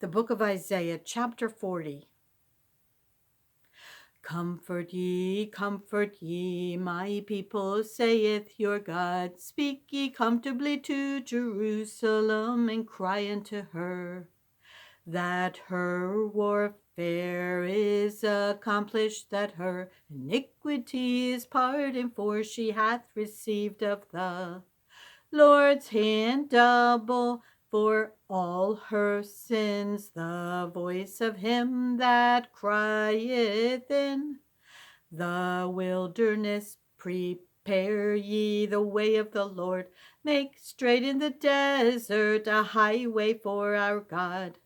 The book of Isaiah, chapter 40. Comfort ye, my people, saith your God. Speak ye comfortably to Jerusalem, and cry unto her, that her warfare is accomplished, that her iniquity is pardoned, for she hath received of the Lord's hand double for all her sins, the voice of him that crieth in the wilderness. Prepare ye the way of the Lord, make straight in the desert a highway for our God.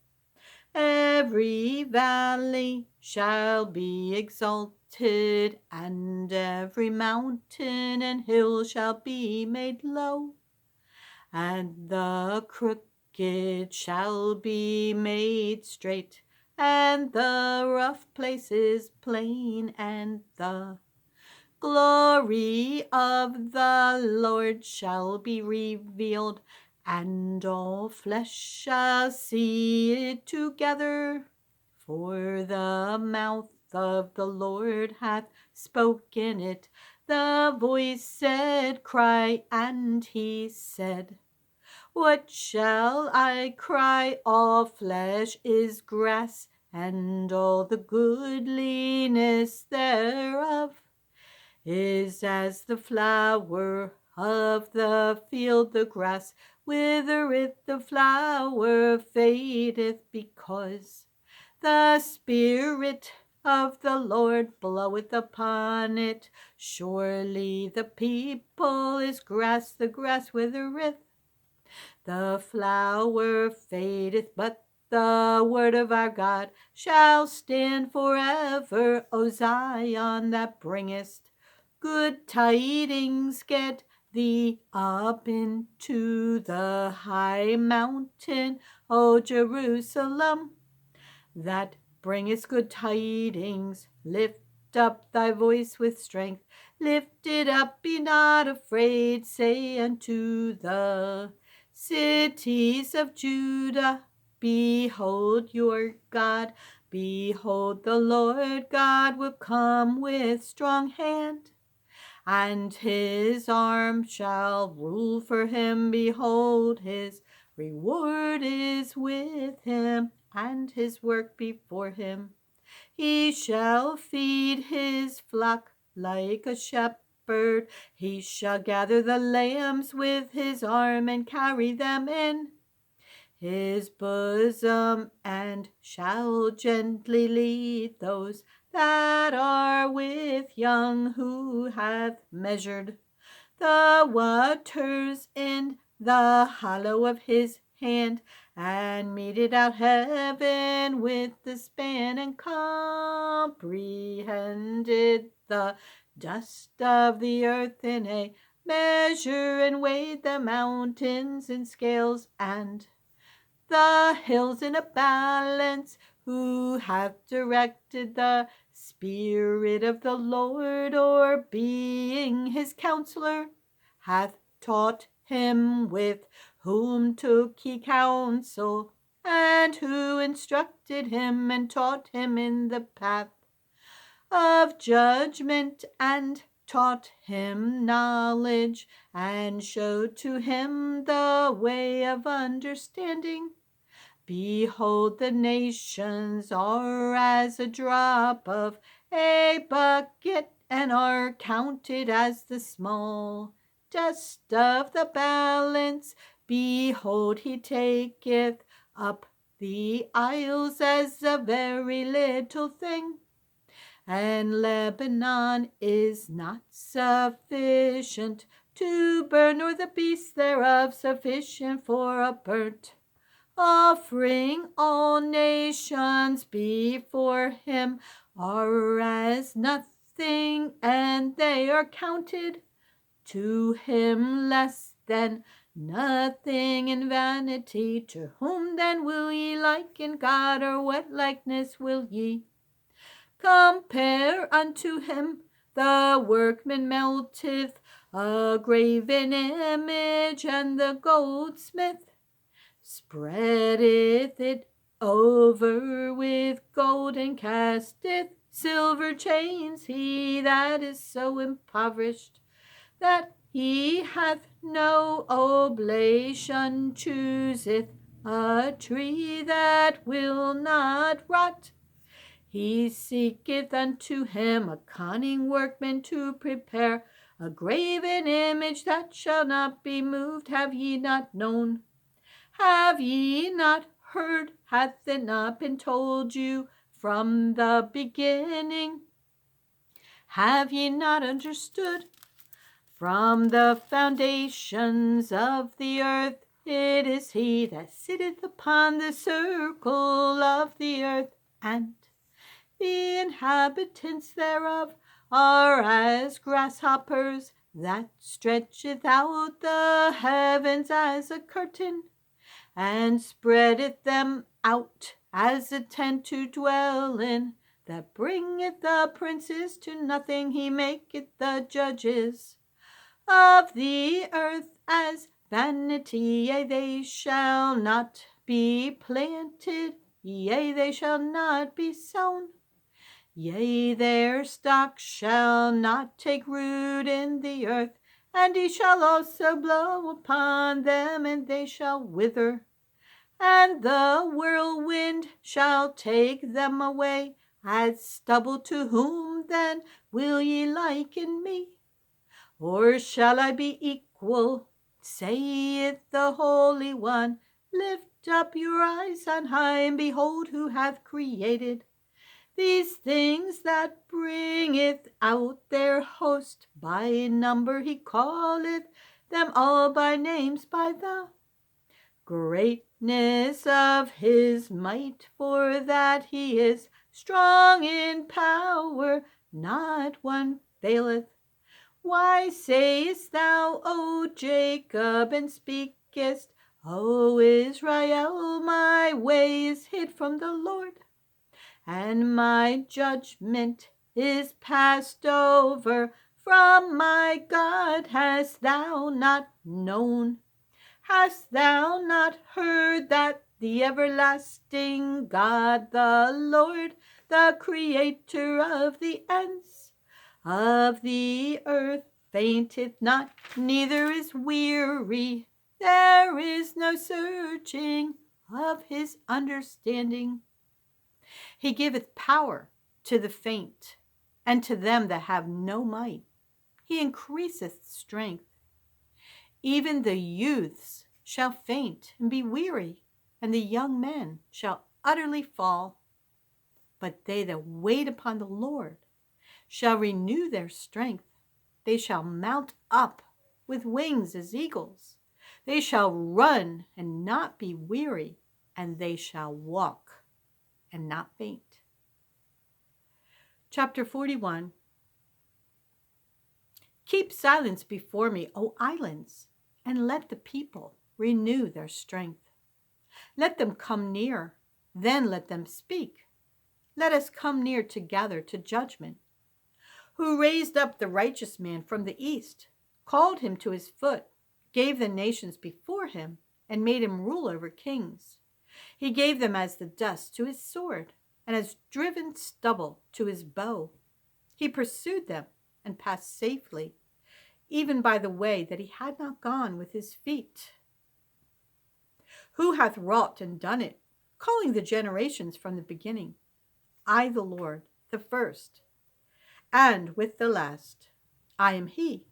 Every valley shall be exalted, and every mountain and hill shall be made low, and the crooked shall be made straight, and the rough places plain, and the glory of the Lord shall be revealed, and all flesh shall see it together. For the mouth of the Lord hath spoken it. The voice said, Cry, and he said, What shall I cry? All flesh is grass, and all the goodliness thereof is as the flower of the field. The grass withereth, the flower fadeth, because the Spirit of the Lord bloweth upon it. Surely the people is grass, the grass withereth, the flower fadeth, but the word of our God shall stand forever. O Zion, that bringest good tidings, get thee up into the high mountain. O Jerusalem, that bringest good tidings, lift up thy voice with strength. Lift it up, be not afraid. Say unto the cities of Judah, Behold your God. Behold, the Lord God will come with strong hand, and his arm shall rule for him. Behold, his reward is with him, and his work before him. He shall feed his flock like a shepherd. He shall gather the lambs with his arm, and carry them in his bosom, and shall gently lead those that are with young, who hath measured the waters in the hollow of his hand, and meted out heaven with the span, and comprehended the dust of the earth in a measure, and weighed the mountains in scales, and the hills in a balance. Who hath directed the Spirit of the Lord, or being his counselor, hath taught him? With whom took he counsel, and who instructed him, and taught him in the path of judgment, and taught him knowledge, and showed to him the way of understanding? Behold, the nations are as a drop of a bucket, and are counted as the small dust of the balance. Behold, he taketh up the isles as a very little thing, and Lebanon is not sufficient to burn, nor the beasts thereof sufficient for a burnt offering. All nations before him are as nothing, and they are counted to him less than nothing in vanity. To whom then will ye liken God, or what likeness will ye compare unto him? The workman melteth a graven image, and the goldsmith spreadeth it Over with gold and casteth silver chains he that is so impoverished that he hath no oblation, chooseth a tree that will not rot. He seeketh unto him a cunning workman to prepare a graven image that shall not be moved. Have ye not known? Have ye not heard? Hath it not been told you from the beginning? Have ye not understood? From the foundations of the earth, it is he that sitteth upon the circle of the earth, and the inhabitants thereof are as grasshoppers, that stretcheth out the heavens as a curtain, and spreadeth them out as a tent to dwell in, that bringeth the princes to nothing. He maketh the judges of the earth as vanity. Yea, they shall not be planted, yea, they shall not be sown. Yea, their stock shall not take root in the earth, and he shall also blow upon them, and they shall wither. And the whirlwind shall take them away as stubble. To whom then will ye liken me? Or shall I be equal? Saith the Holy One. Lift up your eyes on high, and behold who hath created these things, that bringeth out their host by number. He calleth them all by names, by the greatness of his might, for that he is strong in power, not one faileth. Why sayest thou, O Jacob, and speakest, O Israel, my way is hid from the Lord, and my judgment is passed over from my God? Hast thou not known? Hast thou not heard that the everlasting God, the Lord, the creator of the ends of the earth, fainteth not, neither is weary? There is no searching of his understanding. He giveth power to the faint, and to them that have no might he increaseth strength. Even the youths shall faint and be weary, and the young men shall utterly fall. But they that wait upon the Lord shall renew their strength. They shall mount up with wings as eagles. They shall run and not be weary, and they shall walk and not faint. Chapter 41. Keep silence before me, O islands, and let the people renew their strength. Let them come near, then let them speak. Let us come near together to judgment. Who raised up the righteous man from the east, called him to his foot, gave the nations before him, and made him rule over kings. He gave them as the dust to his sword, and as driven stubble to his bow. He pursued them and passed safely, even by the way that he had not gone with his feet. Who hath wrought and done it, calling the generations from the beginning? I, the Lord, the first, and with the last. I am he.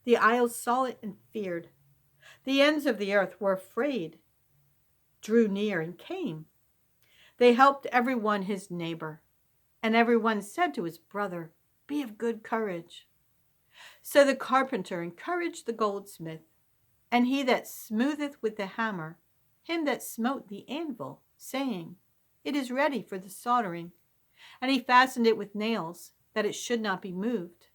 The isles saw it and feared. The ends of the earth were afraid, drew near and came. They helped every one his neighbor, and every one said to his brother, Be of good courage. So the carpenter encouraged the goldsmith, and he that smootheth with the hammer, him that smote the anvil, saying, It is ready for the soldering. And he fastened it with nails, that it should not be moved.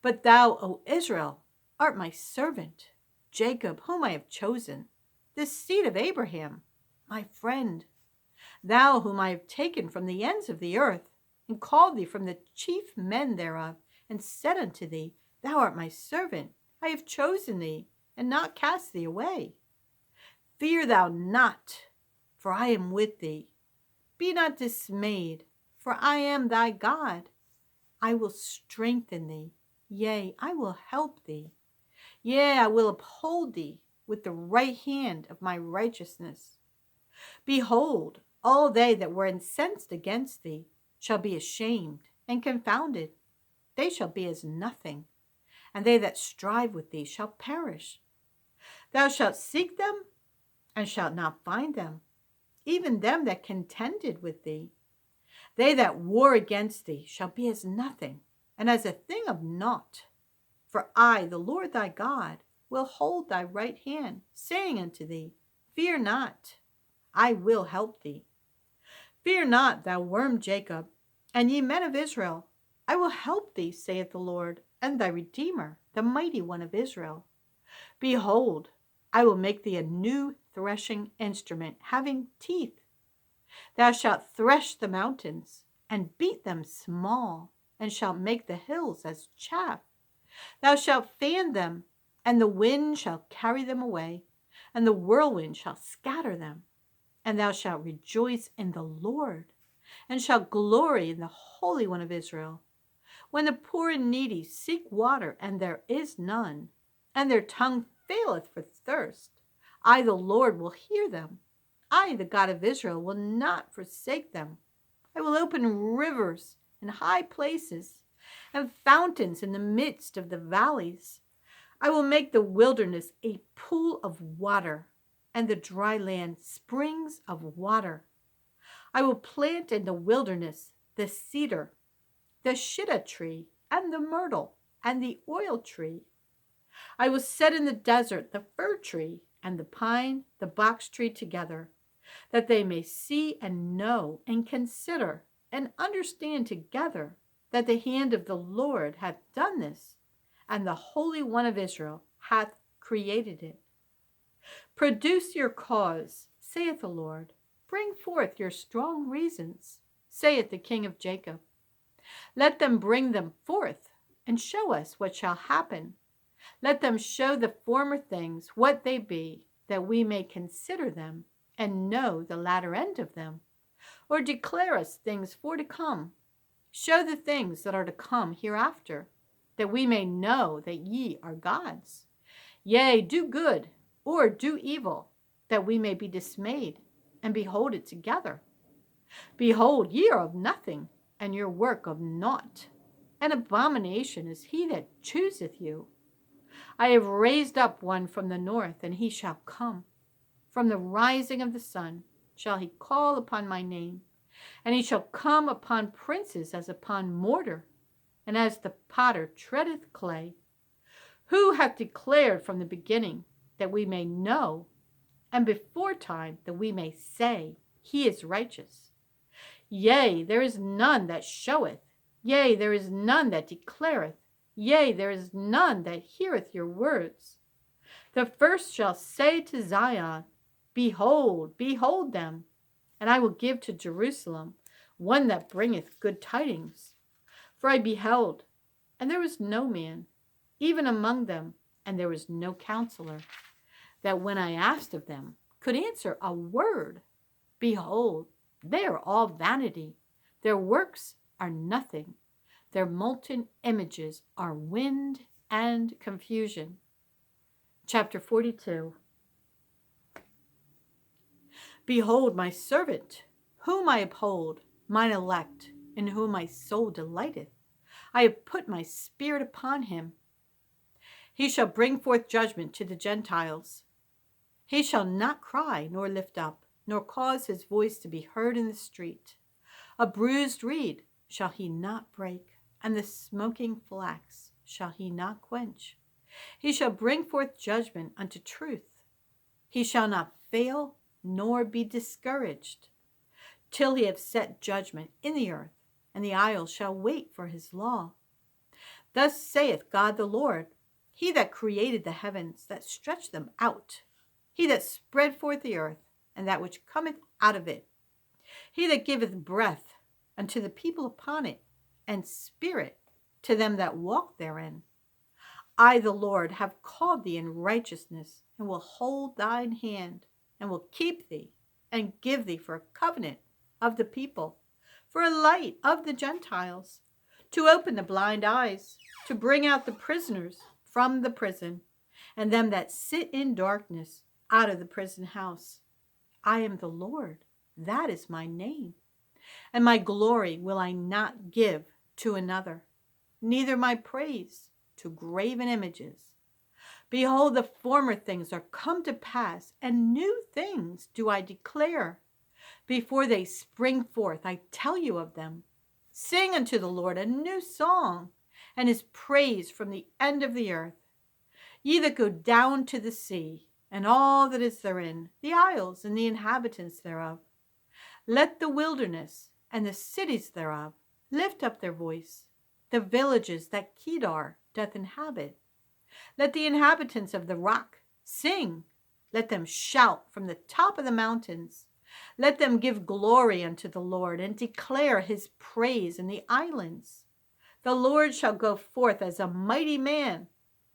But thou, O Israel, art my servant, Jacob, whom I have chosen, the seed of Abraham, my friend. Thou whom I have taken from the ends of the earth, and called thee from the chief men thereof, and said unto thee, Thou art my servant, I have chosen thee, and not cast thee away. Fear thou not, for I am with thee. Be not dismayed, for I am thy God. I will strengthen thee. Yea, I will help thee. Yea, I will uphold thee with the right hand of my righteousness. Behold, all they that were incensed against thee shall be ashamed and confounded. They shall be as nothing, and they that strive with thee shall perish. Thou shalt seek them, and shalt not find them, even them that contended with thee. They that war against thee shall be as nothing, and as a thing of naught. For I, the Lord thy God, will hold thy right hand, saying unto thee, Fear not, I will help thee. Fear not, thou worm Jacob, and ye men of Israel. I will help thee, saith the Lord, and thy Redeemer, the mighty one of Israel. Behold, I will make thee a new threshing instrument, having teeth. Thou shalt thresh the mountains, and beat them small, and shalt make the hills as chaff. Thou shalt fan them, and the wind shall carry them away, and the whirlwind shall scatter them. And thou shalt rejoice in the Lord, and shalt glory in the Holy One of Israel. When the poor and needy seek water, and there is none, and their tongue faileth for thirst, I, the Lord, will hear them. I, the God of Israel, will not forsake them. I will open rivers in high places, and fountains in the midst of the valleys. I will make the wilderness a pool of water, and the dry land springs of water. I will plant in the wilderness the cedar, the shittim tree, and the myrtle, and the oil tree. I will set in the desert the fir tree, and the pine, the box tree together, that they may see and know and consider and understand together that the hand of the Lord hath done this, and the Holy One of Israel hath created it. Produce your cause, saith the Lord. Bring forth your strong reasons, saith the King of Jacob. Let them bring them forth, and show us what shall happen. Let them show the former things what they be, that we may consider them, and know the latter end of them. Or declare us things for to come. Show the things that are to come hereafter, that we may know that ye are gods. Yea, do good, or do evil, that we may be dismayed, and behold it together. Behold, ye are of nothing, and your work of naught. An abomination is he that chooseth you. I have raised up one from the north, and he shall come. From the rising of the sun shall he call upon my name, and he shall come upon princes as upon mortar, and as the potter treadeth clay. Who hath declared from the beginning, that we may know, and before time, that we may say, He is righteous? Yea, there is none that showeth, yea, there is none that declareth, yea, there is none that heareth your words. The first shall say to Zion, Behold, behold them, and I will give to Jerusalem one that bringeth good tidings. For I beheld, and there was no man, even among them, and there was no counselor, that when I asked of them, could answer a word. Behold, they are all vanity. Their works are nothing. Their molten images are wind and confusion. Chapter 42. Behold my servant, whom I uphold, mine elect, in whom my soul delighteth. I have put my spirit upon him. He shall bring forth judgment to the Gentiles. He shall not cry, nor lift up, nor cause his voice to be heard in the street. A bruised reed shall he not break, and the smoking flax shall he not quench. He shall bring forth judgment unto truth. He shall not fail, nor be discouraged, till he have set judgment in the earth, and the isles shall wait for his law. Thus saith God the Lord, He that created the heavens, that stretched them out, He that spread forth the earth, and that which cometh out of it, He that giveth breath unto the people upon it, and spirit to them that walk therein. I, the Lord, have called thee in righteousness, and will hold thine hand, and will keep thee, and give thee for a covenant of the people, for a light of the Gentiles, to open the blind eyes, to bring out the prisoners from the prison, and them that sit in darkness out of the prison house. I am the Lord, that is my name, and my glory will I not give to another, neither my praise to graven images. Behold, the former things are come to pass, and new things do I declare. Before they spring forth, I tell you of them. Sing unto the Lord a new song, and his praise from the end of the earth. Ye that go down to the sea, and all that is therein, the isles and the inhabitants thereof. Let the wilderness and the cities thereof lift up their voice, the villages that Kedar doth inhabit. Let the inhabitants of the rock sing. Let them shout from the top of the mountains. Let them give glory unto the Lord, and declare his praise in the islands. The Lord shall go forth as a mighty man.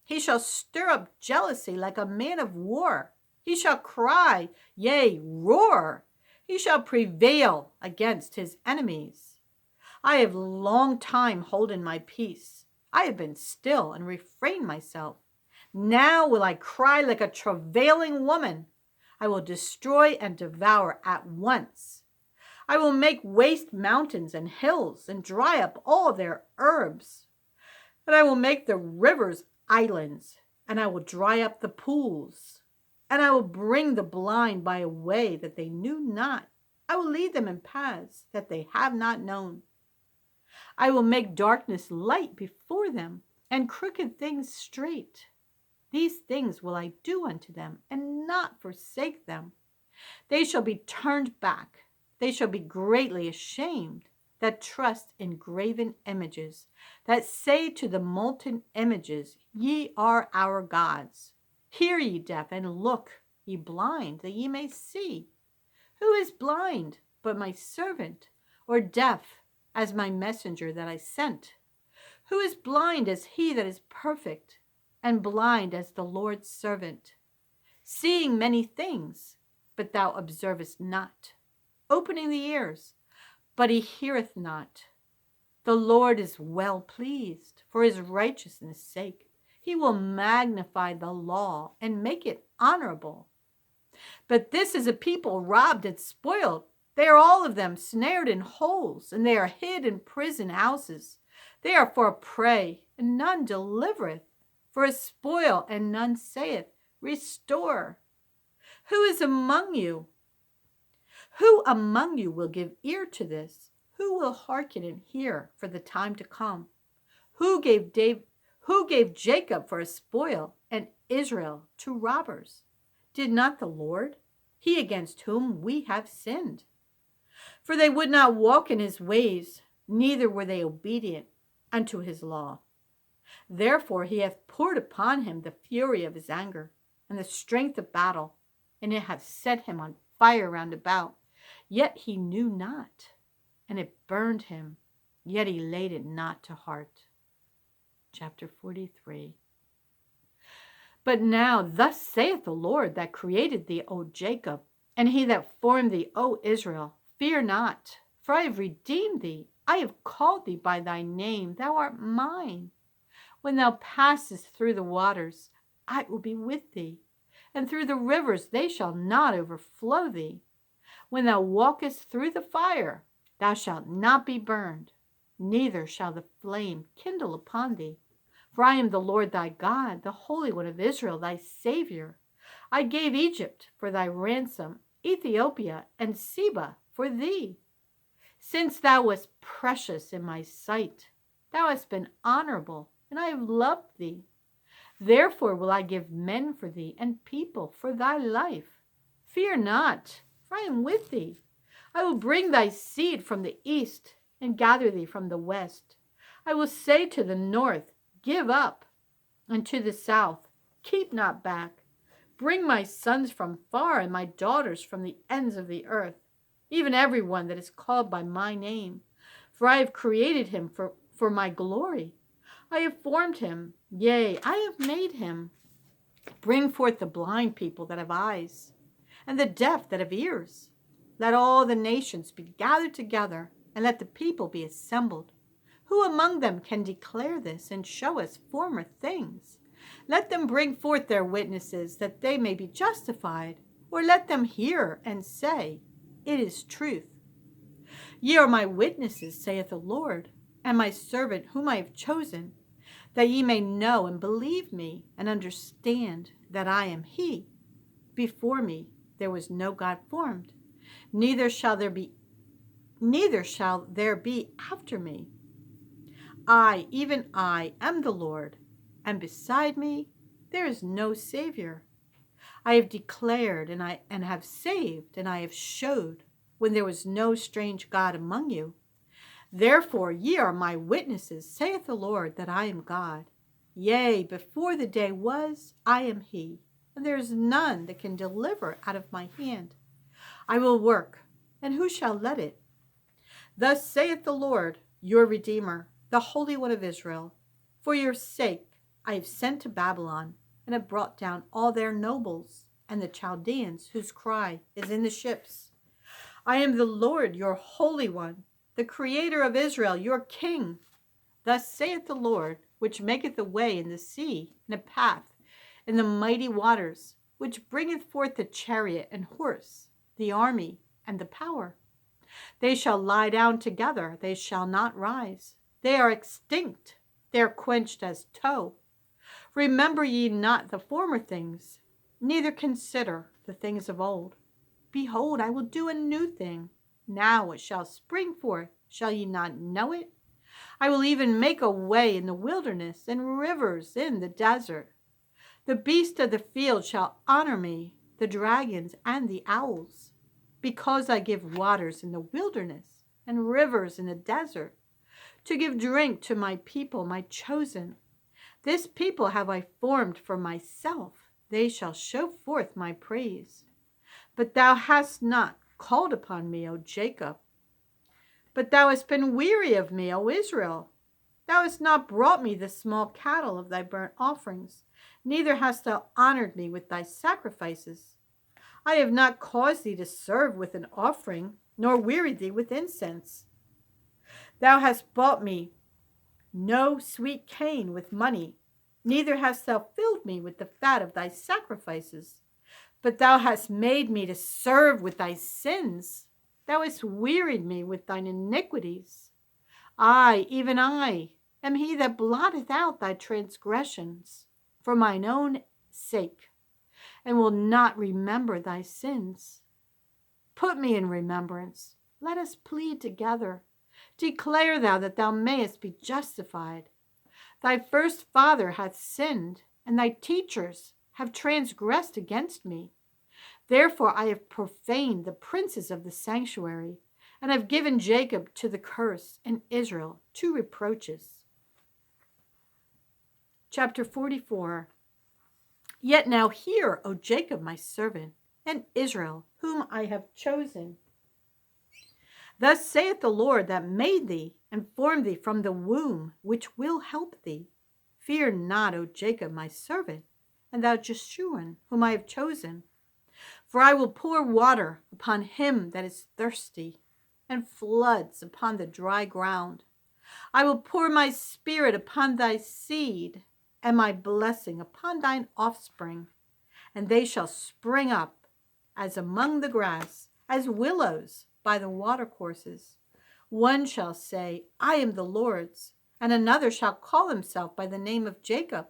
He shall stir up jealousy like a man of war. He shall cry, yea, roar. He shall prevail against his enemies. I have long time holden my peace. I have been still and refrained myself. Now will I cry like a travailing woman. I will destroy and devour at once. I will make waste mountains and hills, and dry up all their herbs. And I will make the rivers islands, and I will dry up the pools. And I will bring the blind by a way that they knew not. I will lead them in paths that they have not known. I will make darkness light before them, and crooked things straight. These things will I do unto them, and not forsake them. They shall be turned back. They shall be greatly ashamed that trust in graven images, that say to the molten images, Ye are our gods. Hear ye deaf, and look ye blind, that ye may see. Who is blind but my servant, or deaf as my messenger that I sent? Who is blind as he that is perfect, and blind as the Lord's servant? Seeing many things, but thou observest not. Opening the ears, but he heareth not. The Lord is well pleased for his righteousness' sake. He will magnify the law and make it honorable. But this is a people robbed and spoiled. They are all of them snared in holes, and they are hid in prison houses. They are for a prey, and none delivereth, for a spoil, and none saith, Restore. Who is among you? Who among you will give ear to this? Who will hearken and hear for the time to come? Who gave Jacob for a spoil, and Israel to robbers? Did not the Lord, he against whom we have sinned? For they would not walk in his ways, neither were they obedient unto his law. Therefore he hath poured upon him the fury of his anger, and the strength of battle, and it hath set him on fire round about. Yet he knew not, and it burned him, yet he laid it not to heart. Chapter 43. But now thus saith the Lord that created thee, O Jacob, and he that formed thee, O Israel, Fear not, for I have redeemed thee. I have called thee by thy name. Thou art mine. When thou passest through the waters, I will be with thee, and through the rivers they shall not overflow thee. When thou walkest through the fire, thou shalt not be burned, neither shall the flame kindle upon thee. For I am the Lord thy God, the Holy One of Israel, thy Savior. I gave Egypt for thy ransom, Ethiopia and Seba for thee. Since thou wast precious in my sight, thou hast been honorable, and I have loved thee. Therefore will I give men for thee, and people for thy life. Fear not, for I am with thee. I will bring thy seed from the east, and gather thee from the west. I will say to the north, Give up, and to the south, Keep not back. Bring my sons from far, and my daughters from the ends of the earth, even every one that is called by my name. For I have created him for my glory. I have formed him, yea, I have made him. Bring forth the blind people that have eyes, and the deaf that have ears. Let all the nations be gathered together, and let the people be assembled. Who among them can declare this and show us former things? Let them bring forth their witnesses, that they may be justified, or let them hear and say, It is truth. Ye are my witnesses, saith the Lord, and my servant whom I have chosen, that ye may know and believe me, and understand that I am he. Before me there was no God formed, neither shall there be after me. I, even I, am the Lord, and beside me there is no Savior. I have declared and have saved, and I have showed when there was no strange God among you. Therefore ye are my witnesses, saith the Lord, that I am God. Yea, before the day was, I am he, and there is none that can deliver out of my hand. I will work, and who shall let it? Thus saith the Lord, your Redeemer, the Holy One of Israel. For your sake I have sent to Babylon, and have brought down all their nobles, and the Chaldeans, whose cry is in the ships. I am the Lord, your Holy One, the Creator of Israel, your King. Thus saith the Lord, which maketh a way in the sea, and a path in the mighty waters, which bringeth forth the chariot and horse, the army and the power. They shall lie down together, they shall not rise. They are extinct, they are quenched as tow. Remember ye not the former things, neither consider the things of old. Behold, I will do a new thing. Now it shall spring forth. Shall ye not know it? I will even make a way in the wilderness, and rivers in the desert. The beasts of the field shall honor me, the dragons and the owls, because I give waters in the wilderness, and rivers in the desert, to give drink to my people, my chosen. This people have I formed for myself. They shall show forth my praise. But thou hast not called upon me, O Jacob. But thou hast been weary of me, O Israel. Thou hast not brought me the small cattle of thy burnt offerings, neither hast thou honored me with thy sacrifices. I have not caused thee to serve with an offering, nor wearied thee with incense. Thou hast bought me no sweet cane with money, neither hast thou filled me with the fat of thy sacrifices. But thou hast made me to serve with thy sins. Thou hast wearied me with thine iniquities. I, even I, am he that blotteth out thy transgressions for mine own sake, and will not remember thy sins. Put me in remembrance. Let us plead together. Declare thou that thou mayest be justified. Thy first father hath sinned, and thy teachers have transgressed against me. Therefore I have profaned the princes of the sanctuary, and have given Jacob to the curse, and Israel to reproaches. Chapter 44. Yet now hear, O Jacob my servant, and Israel whom I have chosen. Thus saith the Lord that made thee, and formed thee from the womb, which will help thee. Fear not, O Jacob my servant, and thou Jeshurun whom I have chosen. For I will pour water upon him that is thirsty, and floods upon the dry ground. I will pour my spirit upon thy seed, and my blessing upon thine offspring, and they shall spring up as among the grass, as willows by the watercourses. One shall say, I am the Lord's, and another shall call himself by the name of Jacob,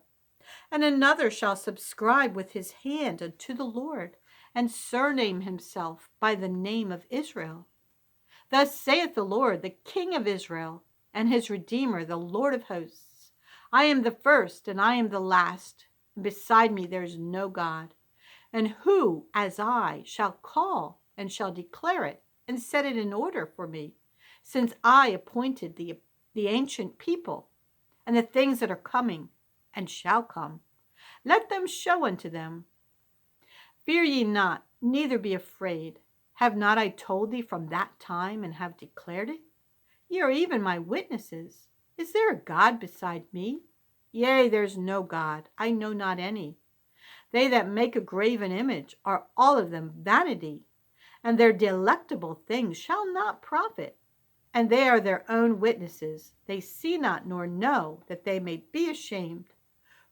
and another shall subscribe with his hand unto the Lord, and surname himself by the name of Israel. Thus saith the Lord, the King of Israel, and his Redeemer, the Lord of hosts. I am the first, and I am the last, and beside me there is no God. And who, as I, shall call and shall declare it, and set it in order for me, since I appointed the ancient people, and the things that are coming, and shall come. Let them show unto them. Fear ye not, neither be afraid. Have not I told thee from that time, and have declared it? Ye are even my witnesses. Is there a God beside me? Yea, there is no God, I know not any. They that make a graven image are all of them vanity, and their delectable things shall not profit. And they are their own witnesses. They see not nor know, that they may be ashamed.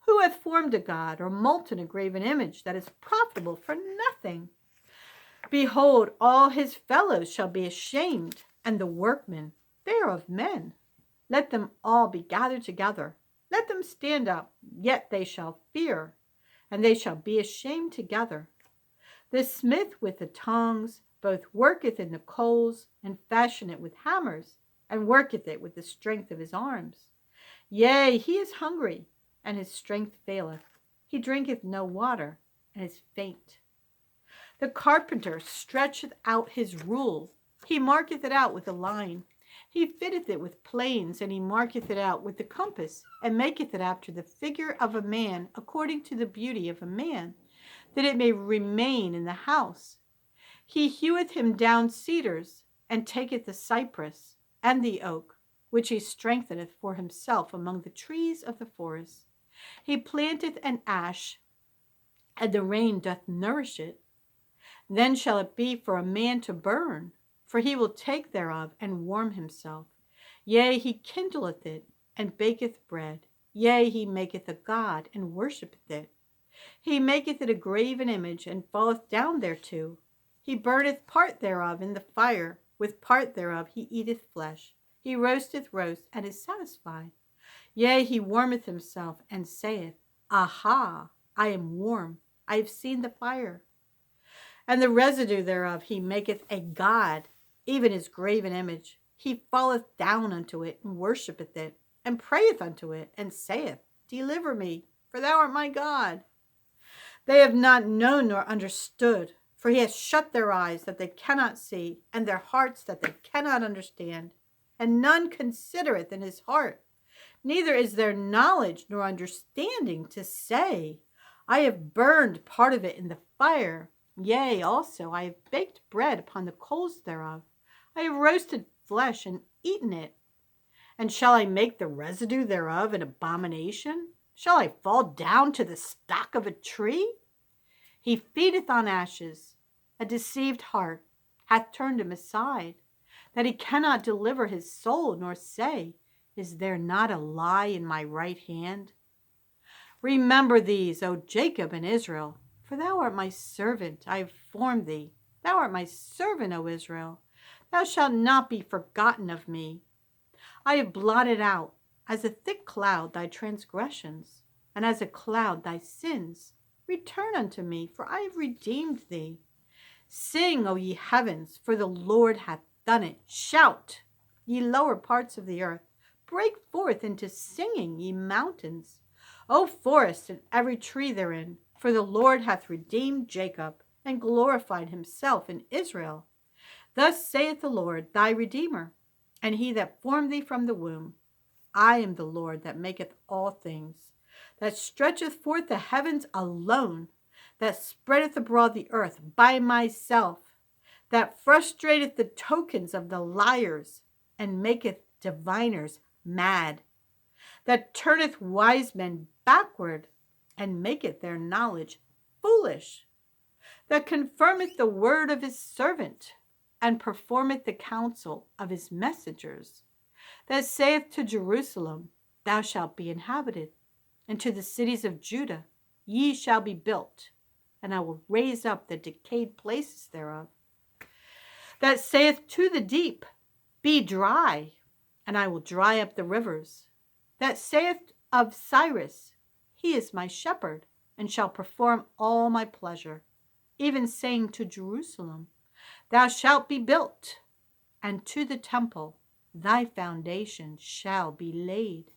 Who hath formed a god, or molten a graven image, that is profitable for nothing? Behold, all his fellows shall be ashamed, and the workmen, they are of men. Let them all be gathered together. Let them stand up, yet they shall fear, and they shall be ashamed together. The smith with the tongs both worketh in the coals, and fashioneth with hammers, and worketh it with the strength of his arms. Yea, he is hungry, and his strength faileth. He drinketh no water, and is faint. The carpenter stretcheth out his rule. He marketh it out with a line. He fitteth it with planes, and he marketh it out with the compass, and maketh it after the figure of a man, according to the beauty of a man, that it may remain in the house. He heweth him down cedars, and taketh the cypress and the oak, which he strengtheneth for himself among the trees of the forest. He planteth an ash, and the rain doth nourish it. Then shall it be for a man to burn, for he will take thereof and warm himself. Yea, he kindleth it, and baketh bread. Yea, he maketh a god, and worshippeth it. He maketh it a graven image, and falleth down thereto. He burneth part thereof in the fire, with part thereof he eateth flesh. He roasteth roast, and is satisfied. Yea, he warmeth himself, and saith, Aha, I am warm, I have seen the fire. And the residue thereof he maketh a god, even his graven image. He falleth down unto it, and worshippeth it, and prayeth unto it, and saith, Deliver me, for thou art my God. They have not known nor understood, for he hath shut their eyes that they cannot see, and their hearts that they cannot understand. And none considereth in his heart, neither is there knowledge nor understanding to say, I have burned part of it in the fire. Yea, also I have baked bread upon the coals thereof. I have roasted flesh and eaten it. And shall I make the residue thereof an abomination? Shall I fall down to the stock of a tree? He feedeth on ashes. A deceived heart hath turned him aside, that he cannot deliver his soul, nor say, Is there not a lie in my right hand? Remember these, O Jacob and Israel, for thou art my servant. I have formed thee. Thou art my servant, O Israel. Thou shalt not be forgotten of me. I have blotted out, as a thick cloud, thy transgressions, and as a cloud thy sins. Return unto me, for I have redeemed thee. Sing, O ye heavens, for the Lord hath done it. Shout, ye lower parts of the earth. Break forth into singing, ye mountains. O forest and every tree therein, for the Lord hath redeemed Jacob, and glorified himself in Israel. Thus saith the Lord, thy Redeemer, and he that formed thee from the womb. I am the Lord that maketh all things, that stretcheth forth the heavens alone, that spreadeth abroad the earth by myself, that frustrateth the tokens of the liars, and maketh diviners mad, that turneth wise men backward, and maketh their knowledge foolish, that confirmeth the word of his servant, and performeth the counsel of his messengers, that saith to Jerusalem, Thou shalt be inhabited, and to the cities of Judah, Ye shall be built, and I will raise up the decayed places thereof, that saith to the deep, Be dry, and I will dry up the rivers, that saith of Cyrus, He is my shepherd, and shall perform all my pleasure, even saying to Jerusalem, Thou shalt be built, and to the temple thy foundation shall be laid.